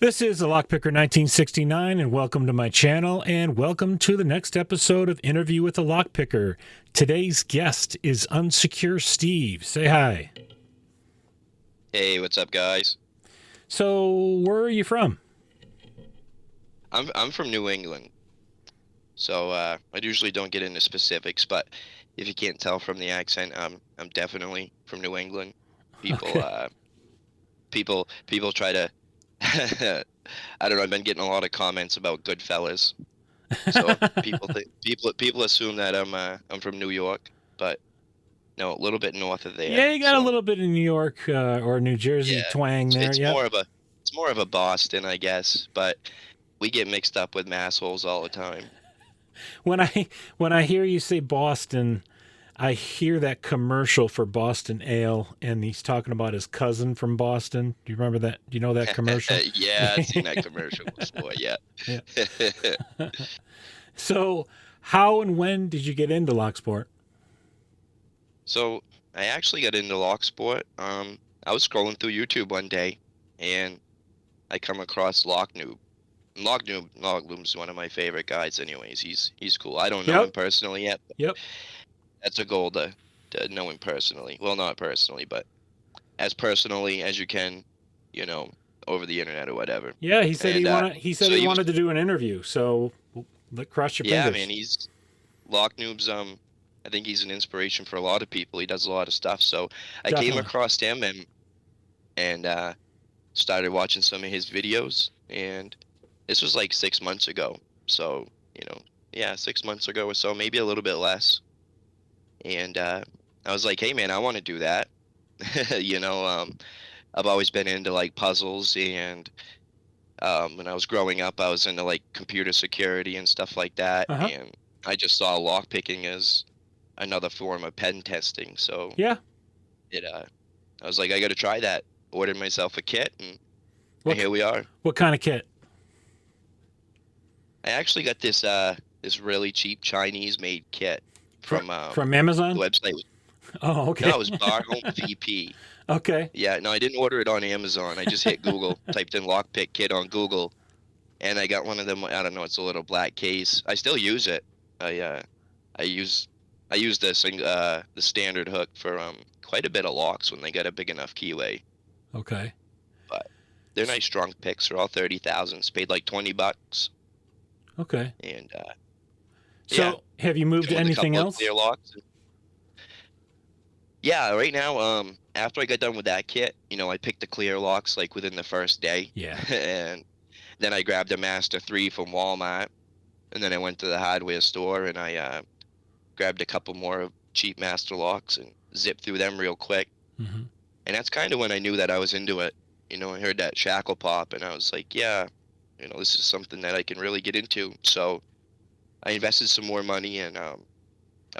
This is the Lockpicker 1969, and welcome to my channel, and welcome to the next episode of Interview with a Lockpicker. Today's guest is Unsecure Steve. Say hi. Hey, what's up, guys? So, where are you from? I'm from New England, so I usually don't get into specifics, but if you can't tell from the accent, I'm definitely from New England. People Okay. people try to I don't know, I've been getting a lot of comments about Goodfellas. So people assume that I'm from New York, but no, a little bit north of there. Yeah, you got a So little bit of New York or New Jersey yeah, twang there. it's Yep. more of a Boston, I guess, but we get mixed up with massholes all the time. When I hear you say Boston, I hear that commercial for Boston Ale, and he's talking about his cousin from Boston. Do you remember that? Do you know that commercial? Yeah, I've seen that commercial before. Yeah. Yeah. So, how and when did you get into locksport? So I actually got into locksport. I was scrolling through YouTube one day, and I come across Locknoob. Locknoob's one of my favorite guys. Anyways, he's cool. I don't know him Yep. personally yet, but Yep. that's a goal to know him personally. Well, not personally, but as personally as you can, you know, over the internet or whatever. Yeah, he said And he said so he he was, wanted to do an interview. So, cross your yeah, man, fingers. he's Locknoob's. I think he's an inspiration for a lot of people. He does a lot of stuff. So I came Definitely. across him and started watching some of his videos, and this was like 6 months ago. So, yeah, 6 months ago or so, maybe a little bit less. And I was like, hey man, I want to do that. You know, I've always been into like puzzles, and when I was growing up, I was into like computer security and stuff like that. Uh huh. And I just saw lockpicking as another form of pen testing. So Yeah. it I was like, I got to try that. Ordered myself a kit, and What here we are. what kind of kit? I actually got this really cheap Chinese made kit From from from the Amazon? website. Oh, No, okay. it was Bar Home VP. Okay. Yeah, no, I didn't order it on Amazon. I just hit Google, typed in lockpick kit on Google, and I got one of them. I don't know, it's a little black case. I still use it. I uh I use I use the standard hook for quite a bit of locks when they get a big enough keyway. Okay. But they're nice strong picks. They're all 30,000s. Paid like $20, Okay. and yeah, So, have you moved come to with a anything couple of else? clear locks. Yeah, right now, after I got done with that kit, I picked the clear locks like within the first day, Yeah. and then I grabbed a Master 3 from Walmart, and then I went to the hardware store and I grabbed a couple more cheap Master locks and zipped through them real quick. Hmm. And that's kind of when I knew that I was into it. I heard that shackle pop, and I was like, yeah, this is something that I can really get into. So I invested some more money, and I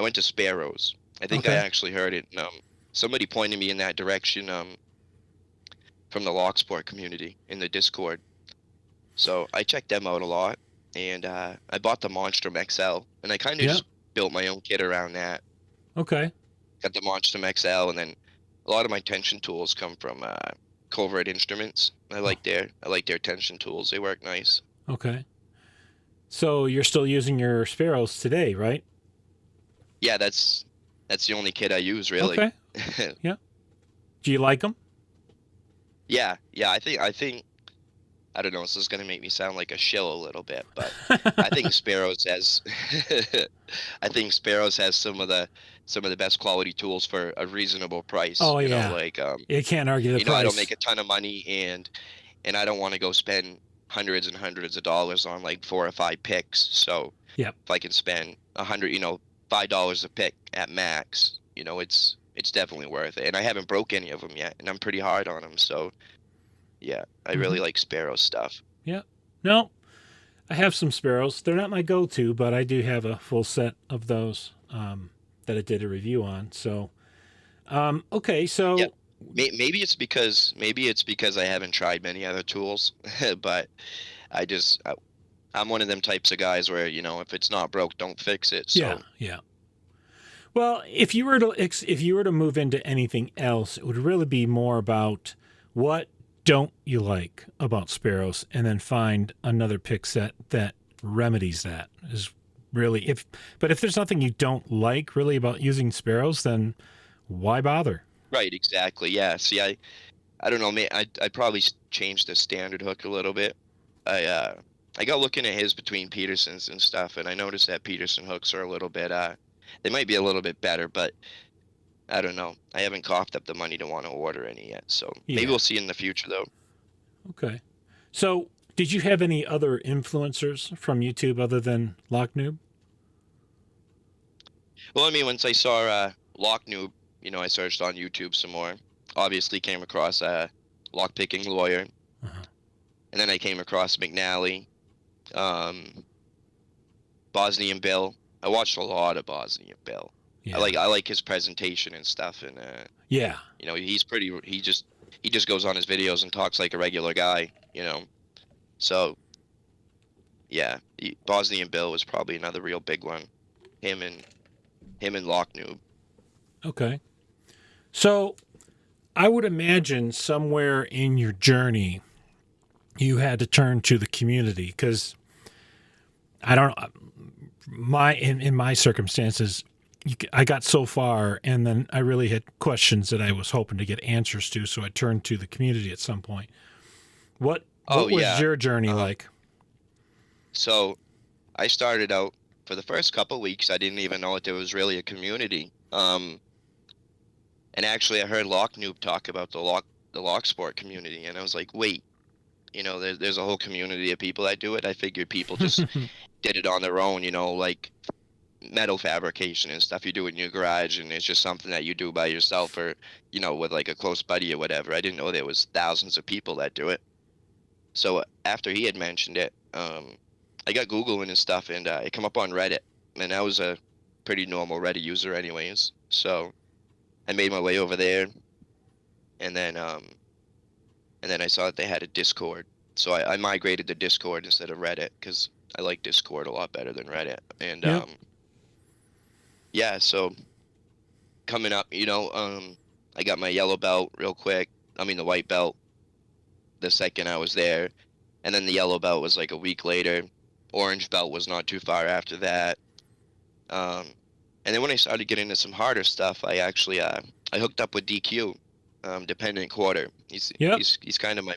went to Sparrows. I think I Okay. actually heard it. Somebody pointed me in that direction from the Locksport community in the Discord. So I checked them out a lot, and I bought the Monstrum XL, and I kind of Yeah. just built my own kit around that. Okay. Got the Monstrum XL, and then a lot of my tension tools come from Covert Instruments. Oh, I like their tension tools. They work nice. okay. So, you're still using your Sparrows today, right? Yeah, that's the only kit I use really. Okay. Yeah. Do you like them? Yeah. I don't know. This is gonna make me sound like a shill a little bit, but I think Sparrows has I think Sparrows has some of the best quality tools for a reasonable price. Oh, yeah. Like You can't argue the I don't price. make a ton of money, and I don't want to go spend hundreds and hundreds of dollars on like 4 or 5 picks. So Yep. if I can spend $5 a pick at max, it's definitely worth it. And I haven't broke any of them yet, and I'm pretty hard on them. So yeah, I Hmm. really like Sparrow stuff. Yeah. No, I have some Sparrows. They're not my go-to, but I do have a full set of those that I did a review on. So, okay. Yeah, So, maybe it's because I haven't tried many other tools, but I just I'm one of them types of guys where if it's not broke, don't fix it. yeah, So yeah. Well, if you were to move into anything else, it would really be more about what don't you like about sparrows, and then find another pick set that remedies that. Is really if but if there's nothing you don't like really about using sparrows, then why bother? Right, exactly. Yeah. See, I don't know, man. I'd probably change the standard hook a little bit. I uh I got looking at his between Petersons and stuff, and I noticed that Peterson hooks are a little bit they might be a little bit better, but I don't know. I haven't coughed up the money to want to order any yet, so maybe Yeah. we'll see in the future though. Okay. So, did you have any other influencers from YouTube other than Locknoob? Well, I mean, once I saw Lock Noob, I searched on YouTube some more. Obviously, came across lockpicking lawyer, Uh-huh. and then I came across McNally, um, Bosnian Bill. I watched a lot of Bosnian Bill. Yeah. I like his presentation and stuff, and Yeah. he's pretty. He just goes on his videos and talks like a regular guy. So yeah, Bosnian Bill was probably another real big one. Him and Lock Noob. Okay. So, I would imagine somewhere in your journey you had to turn to the community because I don't my in my circumstances I got so far and then I really had questions that I was hoping to get answers to, so I turned to the community at some point. Oh What was yeah. your journey Um, like? so I started out for the first couple weeks. I didn't even know that there was really a community. And actually, I heard Lock Noob talk about the locksport community, and I was like, wait, there's a whole community of people that do it. I figured people just did it on their own, like metal fabrication and stuff you do in your garage, and it's just something that you do by yourself or with like a close buddy or whatever. I didn't know there was thousands of people that do it. So after he had mentioned it, I got Googling and stuff, and it come up on Reddit, and I was a pretty normal Reddit user anyways. So I made my way over there, and then I saw that they had a Discord. So I migrated to Discord instead of Reddit because I like Discord a lot better than Reddit. And Yep. yeah, so coming up, I got my yellow belt real quick. I mean the white belt the second I was there, and then the yellow belt was like a week later. Orange belt was not too far after that. Um, and then when I started getting into some harder stuff, I actually I hooked up with DQ, dependent quarter. Yep. He's kind of my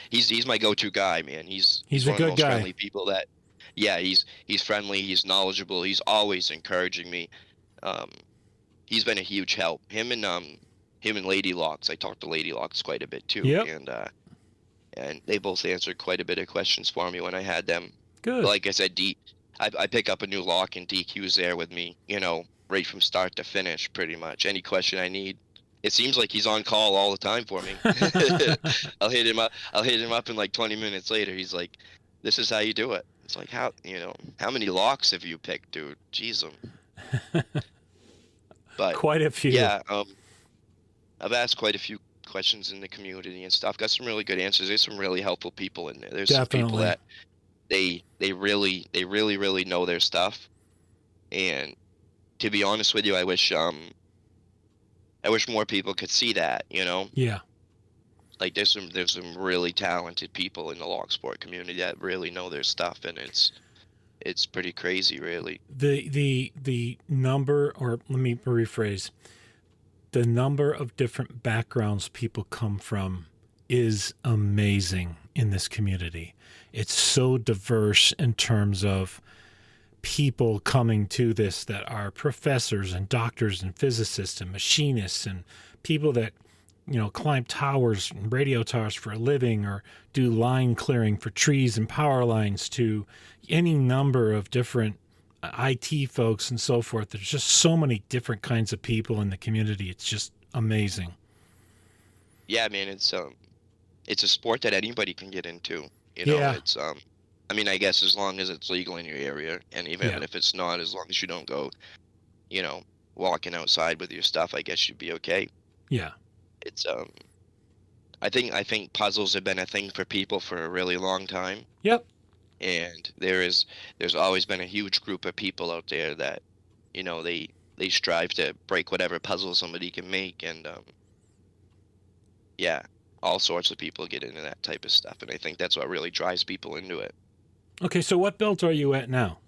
he's my go-to guy, man. He's He's a one of the good most guy. friendly people that yeah, he's friendly, he's knowledgeable, he's always encouraging me. Um, he's been a huge help. Him and Lady Locks. I talked to Lady Locks quite a bit too, Yep. and they both answered quite a bit of questions for me when I had them. But Good. like I said, I pick up a new lock and DQ's there with me, right from start to finish, pretty much. Any question I need. It seems like he's on call all the time for me. I'll hit him up. I'll hit him up, and like 20 minutes later, he's like, "This is how you do it." It's like, how many locks have you picked, dude? Jeez, but Quite a few. yeah, I've asked quite a few questions in the community and stuff. Got some really good answers. There's some really helpful people in there. There's some people Definitely. that they really know their stuff. And to be honest with you, I wish more people could see that. Yeah. Like there's some really talented people in the lock sport community that really know their stuff, and it's pretty crazy, really. The number, or let me rephrase, the number of different backgrounds people come from is amazing in this community. It's so diverse in terms of people coming to this that are professors and doctors and physicists and machinists and people that climb towers and radio towers for a living or do line clearing for trees and power lines, to any number of different IT folks and so forth. There's just so many different kinds of people in the community. It's just amazing. Yeah, man, it's a sport that anybody can get into. Yeah. I mean, I guess as long as it's legal in your area, and even Yeah. if it's not, as long as you don't go, you know, walking outside with your stuff, I guess you'd be okay. Yeah. It's I think puzzles have been a thing for people for a really long time, Yep. and there's always been a huge group of people out there that, they strive to break whatever puzzle somebody can make, and yeah, all sorts of people get into that type of stuff, and I think that's what really drives people into it. Okay, so what belt are you at now?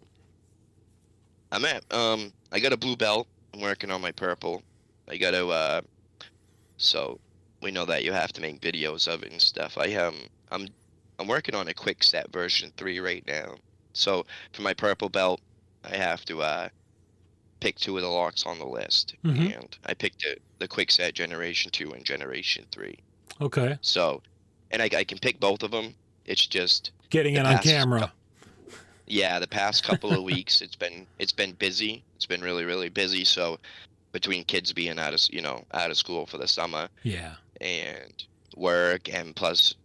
I got a blue belt. I'm working on my purple. I got to so we know that you have to make videos of it and stuff. I'm I'm working on a quick set version 3 right now. So for my purple belt, I have to pick 2 of the locks on the list, Mm-hmm. and I picked the quick set generation 2 and generation 3. Okay. So, and I can pick both of them. It's just Getting the it on past cou camera. yeah, the past couple of weeks it's been busy. It's been really, really busy, so between kids being out of school for the summer Yeah. and work, and plus,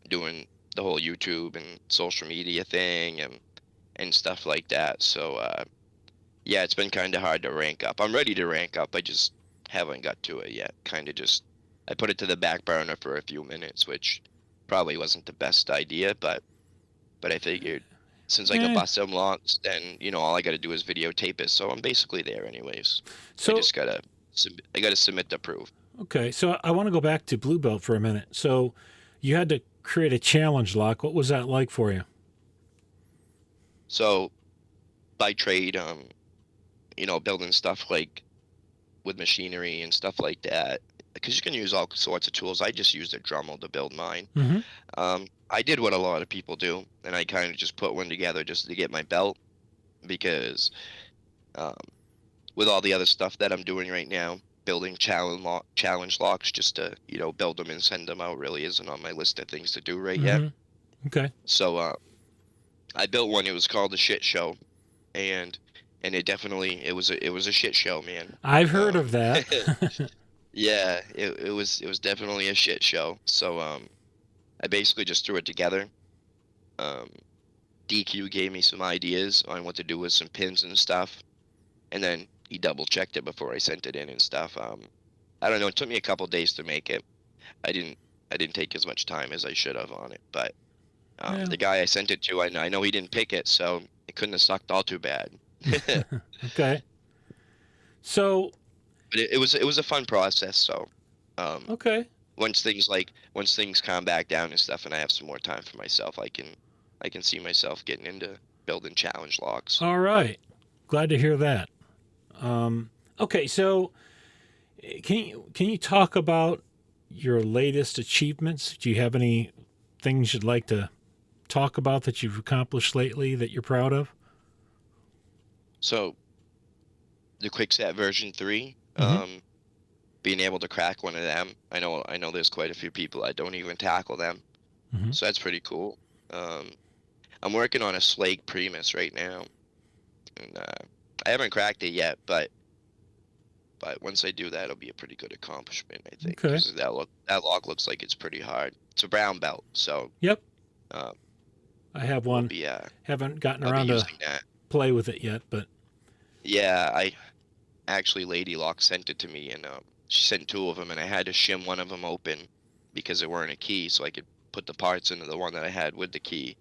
doing the whole YouTube and social media thing and stuff like that. So, yeah, it's been kind of hard to rank up. I'm ready to rank up. I just haven't got to it yet. Kind of just I put it to the back burner for a few minutes, which probably wasn't the best idea, but I figured since I can Eh. bust them locks, then all I got to do is videotape it. So I'm basically there anyways. I So just gotta I gotta submit the proof. okay, so I want to go back to blue belt for a minute. So you had to create a challenge lock. What was that like for you? So by trade, building stuff like with machinery and stuff like that, because you can use all sorts of tools. I just used a Dremel to build mine. Mm-hmm. I did what a lot of people do, and I kind of just put one together just to get my belt because um, with all the other stuff that I'm doing right now, building challenge locks just to build them and send them out really isn't on my list of things to do right yet. Mm-hmm. Okay. So I built one. It was called the Shit Show, and it was a shit show, man. I've heard Um, of that. yeah, it was definitely a shit show. So I basically just threw it together. Um, DQ gave me some ideas on what to do with some pins and stuff, and then he double checked it before I sent it in and stuff. I don't know. It took me a couple days to make it. I didn't I didn't take as much time as I should have on it, but Well, the guy I sent it to, I know he didn't pick it, so it couldn't have sucked all too bad. But okay. So it was a fun process. So um, okay. once things calm back down and stuff, and I have some more time for myself, I can see myself getting into building challenge logs. All right. Glad to hear that. Um, okay, so can you talk about your latest achievements? Do you have any things you'd like to talk about that you've accomplished lately that you're proud of? So the quickset version 3, Mm-hmm. being able to crack one of them, I know there's quite a few people that don't even tackle them, Mm-hmm. so that's pretty cool. Um, I'm working on a Slate Primus right now, and I haven't cracked it yet, but once I do that, it'll be a pretty good accomplishment, I think, Okay. because that lock looks like it's pretty hard. It's a brown belt, so Yep. um, I have we'll one. be Haven't gotten I'll be around to using that. play with it yet, but Yeah, I actually Lady Lock sent it to me, and she sent 2 of them, and I had to shim one of them open because there weren't a key, so I could put the parts into the one that I had with the key,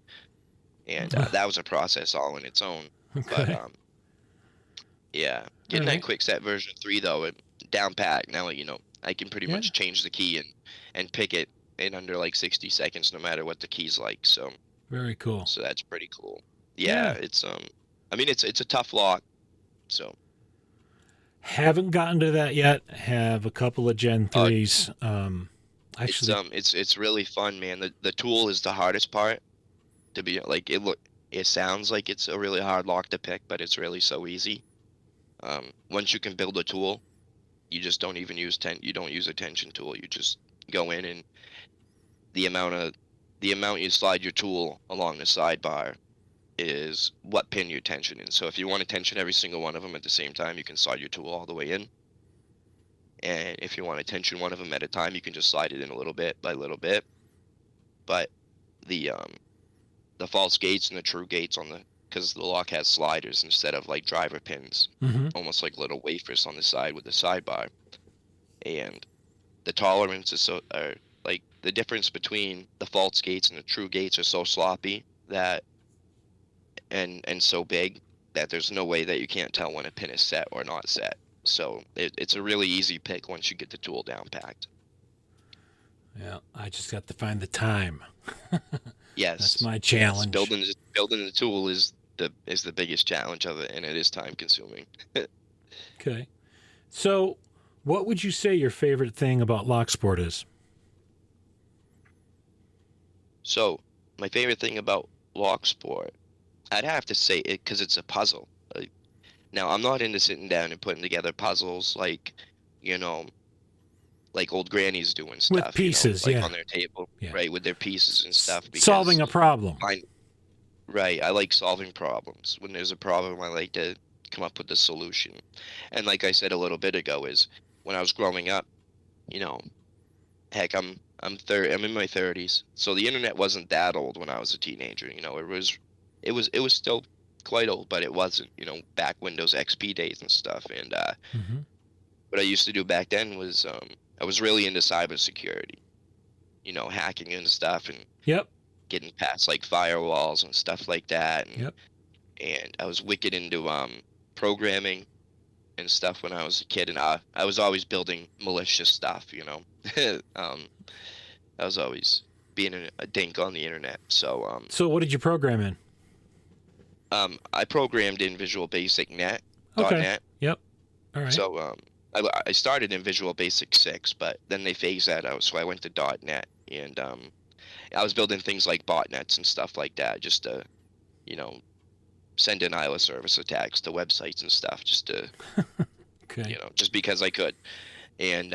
and that was a process all in its own. But okay. yeah, All getting that right. quick set version 3 though, down pat now, I can pretty Yeah. much change the key and pick it in under like 60 seconds, no matter what the key's like. So Very cool. so that's pretty cool. Yeah, Yeah. it's a tough lock. So Haven't gotten to that yet. Have a couple of Gen uh, 3s. it's Actually, um it's it's really fun, man. The tool is the hardest part. To be like it sounds like it's a really hard lock to pick, but it's really so easy. Once you can build a tool, you don't use a tension tool. You just go in, and the amount of the amount you slide your tool along the sidebar is what pin you tension in. So if you want to tension every single one of them at the same time, you can slide your tool all the way in. And if you want to tension one of them at a time, you can just slide it in a little bit by little bit. But the false gates and the true gates because the lock has sliders instead of like driver pins, mm-hmm. almost like little wafers on the side with the sidebar. And the tolerances are like the difference between the false gates and the true gates are so sloppy that and so big that there's no way that you can't tell when a pin is set or not set. So it's a really easy pick once you get the tool down packed. Yeah, I just got to find the time. That's Yes, my yes. challenge. Building the tool is the biggest challenge of it, and it is time consuming. Okay. So, what would you say your favorite thing about locksport is? So, my favorite thing about locksport, I'd have to say it because it's a puzzle. Now, I'm not into sitting down and putting together puzzles you know, like old grannies doing With stuff, pieces, like yeah. on their table, Yeah. right, with their pieces and stuff, Solving because a problem. I right, I like solving problems. When there's a problem, I like to come up with a solution. And like I said a little bit ago, is when I was growing up, you know, heck, I'm in my 30s, so the internet wasn't that old when I was a teenager. It was still quite old, but it wasn't, back Windows XP days and stuff. And Hmm. what I used to do back then was I was really into cybersecurity, hacking and stuff and Yep. getting past like firewalls and stuff like that. And Yep. and I was wicked into programming and stuff when I was a kid, and I was always building malicious stuff. um, I was always being a dink on the internet. So So, what did you program in? I programmed in Visual Basic Net Okay. .NET. Yep. All right. So I started in Visual Basic 6, but then they phased that out, so I went to .NET, and I was building things like botnets and stuff like that, just to you know send denial of service attacks to websites and stuff, just to Okay. just because I could. And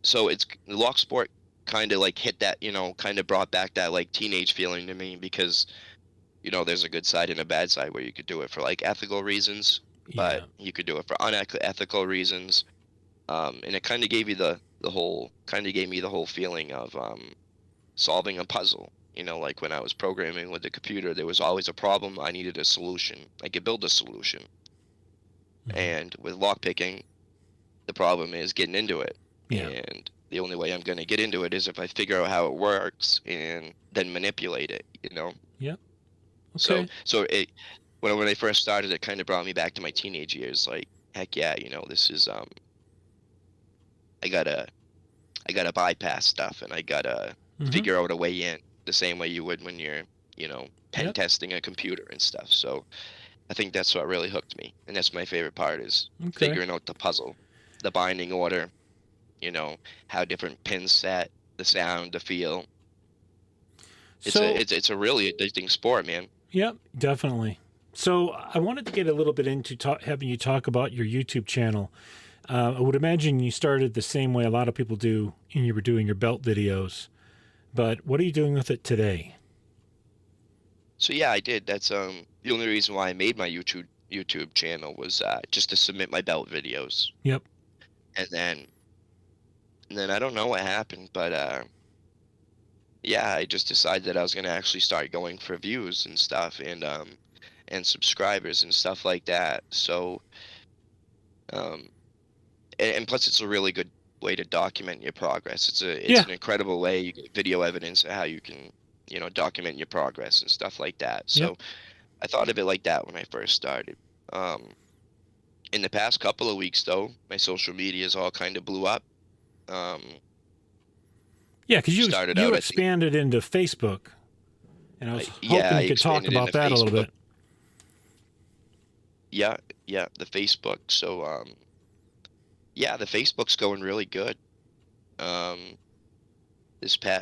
so it's the Locksport kind of like hit that, kind of brought back that like teenage feeling to me, because there's a good side and a bad side where you could do it for like ethical reasons, but Yeah. you could do it for unethical reasons. And it kind of gave you the whole kind of gave me the whole feeling of solving a puzzle. Like when I was programming with the computer, there was always a problem. I needed a solution. I could build a solution. Hmm. And with lockpicking, the problem is getting into it. Yeah. And the only way I'm going to get into it is if I figure out how it works and then manipulate it. Yep. So Okay. so it when I first started, it kind of brought me back to my teenage years. Like, heck yeah, this is I gotta I gotta bypass stuff, and I gotta Hmm. figure out a way in the same way you would when you're pen Yep. testing a computer and stuff. So I think that's what really hooked me, and that's my favorite part, is Okay. figuring out the puzzle, the binding order, you know, how different pins set, the sound, the feel. It's a So, it's a really addicting sport, man. yep, definitely. So, I wanted to get a little bit into having you talk about your YouTube channel. I would imagine you started the same way a lot of people do, and you were doing your belt videos. But what are you doing with it today? So yeah, I did. That's the only reason why I made my YouTube channel was just to submit my belt videos. Yep. And then I don't know what happened, but yeah, I just decided that I was gonna actually start going for views and stuff, and subscribers and stuff like that. So um and plus it's a really good way to document your progress. It's Yeah. an incredible way. You get video evidence of how you can, document your progress and stuff like that. Yep. So I thought of it like that when I first started. Um in the past couple of weeks though, my social medias all kind of blew up. Um Yeah, because you started you out, I think, expanded into Facebook, and I was yeah, hoping I you could talk expanded about into that a little Facebook. bit. Yeah, yeah, the Facebook. So yeah, the Facebook's going really good. Um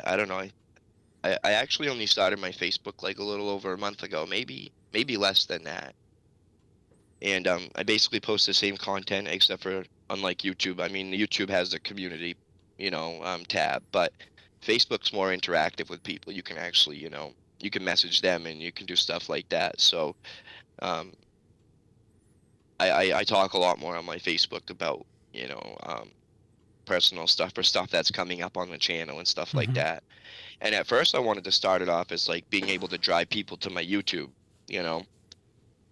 I don't know, I actually only started my Facebook like a little over a month ago, maybe less than that. And I basically post the same content, except for, unlike YouTube. I mean, YouTube has the community, tab, but Facebook's more interactive with people. You can actually, you can message them and you can do stuff like that. So um, I talk a lot more on my Facebook about, personal stuff or stuff that's coming up on the channel and stuff like Hmm. that. And at first, I wanted to start it off as like being able to drive people to my YouTube, you know,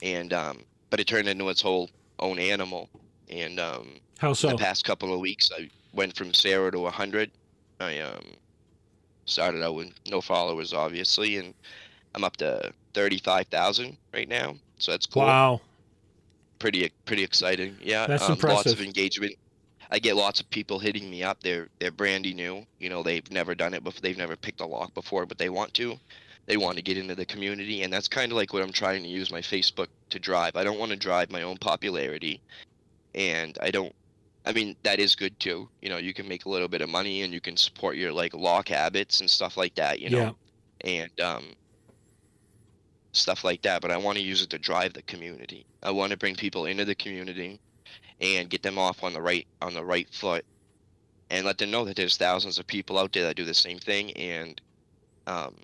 and but it turned into its whole own animal. And How in the so? past couple of weeks, I went from 0 to 100. I started out with no followers, obviously, and I'm up to 35,000 right now. So that's cool. Wow, Pretty exciting. Yeah. that's Lots of impressive. engagement. I get lots of people hitting me up. They're brandy new. You know, they've never done it before. They've never picked a lock before, but they want to. They want to get into the community, and that's kind of like what I'm trying to use my Facebook to drive. I don't want to drive my own popularity, and I don't. I mean, that is good too. You know, you can make a little bit of money, and you can support your like lock habits and stuff like that. You Yeah. know, and stuff like that. But I want to use it to drive the community. I want to bring people into the community and get them off on the right foot and let them know that there's thousands of people out there that do the same thing. And um,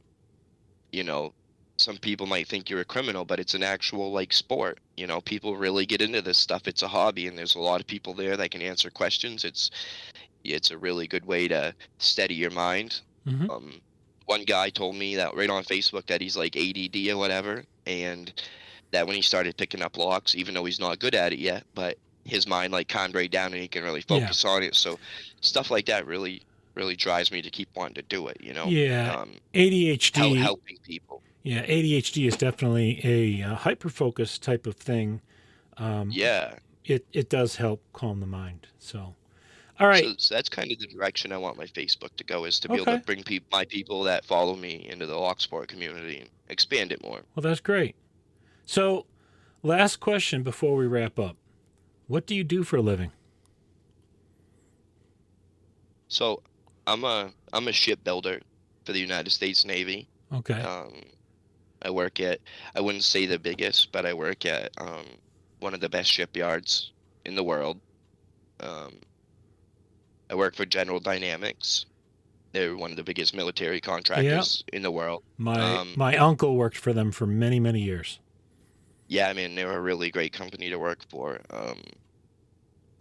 you know, some people might think you're a criminal, but it's an actual like sport. You know, people really get into this stuff. It's a hobby, and there's a lot of people there that can answer questions. It's a really good way to steady your mind. Hmm. Um, one guy told me that right on Facebook that he's like ADD or whatever, and that when he started picking up locks, even though he's not good at it yet, but his mind like calmed right down and he can really Yeah. focus on it. So stuff like that really drives me to keep wanting to do it. You know, Yeah. ADHD. helping people. Yeah. ADHD is definitely a hyper focus type of thing. Um, Yeah. it does help calm the mind. So, all right. So that's kind of the direction I want my Facebook to go is to be able to Okay. bring my people that follow me into the locksport community and expand it more. Well, that's great. So, last question before we wrap up. What do you do for a living? So I'm a shipbuilder for the United States Navy. Okay. Um, I work at I wouldn't say the biggest, but I work at one of the best shipyards in the world. Um, I work for General Dynamics. They're one of the biggest military Yeah. contractors in the world. My Um, my uncle worked for them for many, many years. yeah, I mean they're a really great company to work for.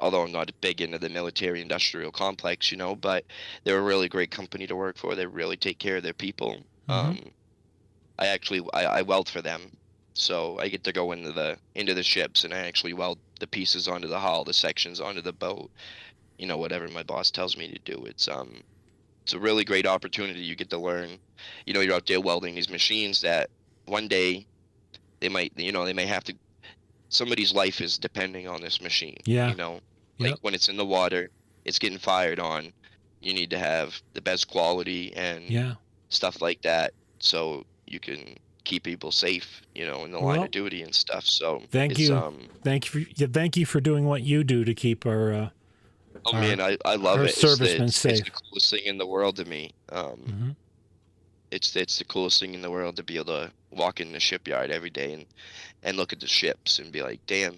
Although I'm not big into the military industrial complex, you know, but they're a really great company to work for. They really take care of their people. Hmm. I weld for them, so I get to go into the ships and I actually weld the pieces onto the hull, the sections onto the boat. You know, whatever my boss tells me to do. It's a really great opportunity. You get to learn. You know, you're out there welding these machines that one day they may have to. Somebody's life is depending on this machine. Yeah. You know, like Yep. when it's in the water, it's getting fired on. You need to have the best quality and Yeah. stuff like that, so you can keep people safe. You know, in the line of Well, duty and stuff. So thank it's you. Thank you. Yeah, thank you for doing what you do to keep oh our man, I love our it. servicemen It's the safe. coolest thing in the world to me. Hmm. It's the coolest thing in the world to be able to walk in the shipyard every day and look at the ships and be like, damn,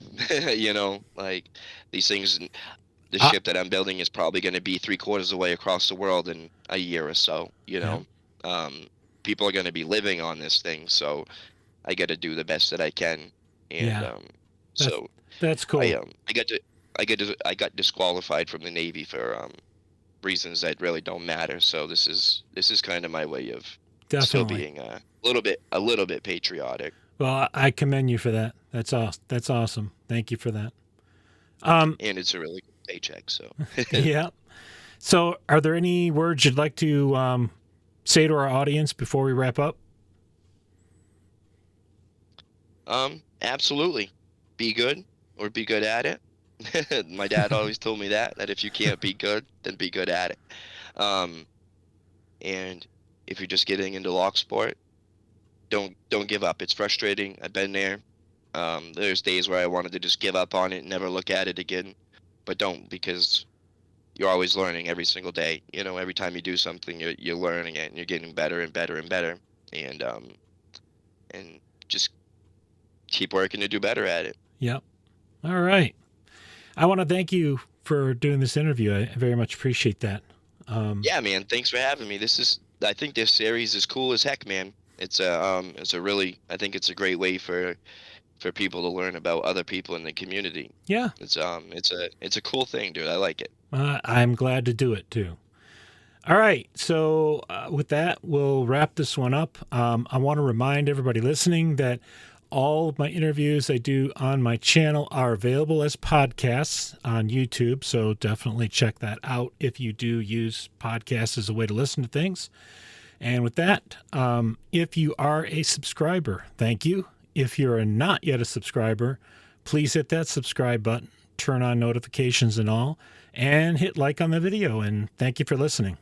you know, like these things. The Ah. ship that I'm building is probably going to be three-quarters of the way across the world in a year or so. You Yeah. know, um, people are going to be living on this thing, so I got to do the best that I can. And Yeah. That's so that's I cool. I got disqualified from the Navy for reasons that really don't matter. So this is kind of my way of still Definitely. being a little bit patriotic, Well, I commend you for that. That's awesome. That's awesome. Thank you for that. Um. and it's a really good paycheck. So Yeah. So, are there any words you'd like to say to our audience before we wrap up? absolutely, be good or be good at it. My dad always told me that if you can't be good, then be good at it. Um, and if you're just getting into lock sport, don't give up. It's frustrating. I've been there. There's days where I wanted to just give up on it and never look at it again, but don't because you're always learning every single day. You know, every time you do something, you're learning it and you're getting better and better and better. And and just keep working to do better at it. Yep. All right. I want to thank you for doing this interview. I very much appreciate that. Um, Yeah, man. Thanks for having me. I think this series is cool as heck, man. It's a really, I think it's a great way for people to learn about other people in the community. yeah. It's a cool thing, dude. I like it. I'm glad to do it too. All right. So, with that, we'll wrap this one up. I want to remind everybody listening that all of my interviews I do on my channel are available as podcasts on YouTube. So, definitely check that out if you do use podcasts as a way to listen to things. And with that, if you are a subscriber, thank you. If you're not yet a subscriber, please hit that subscribe button. turn on notifications and all, and hit like on the video. And thank you for listening.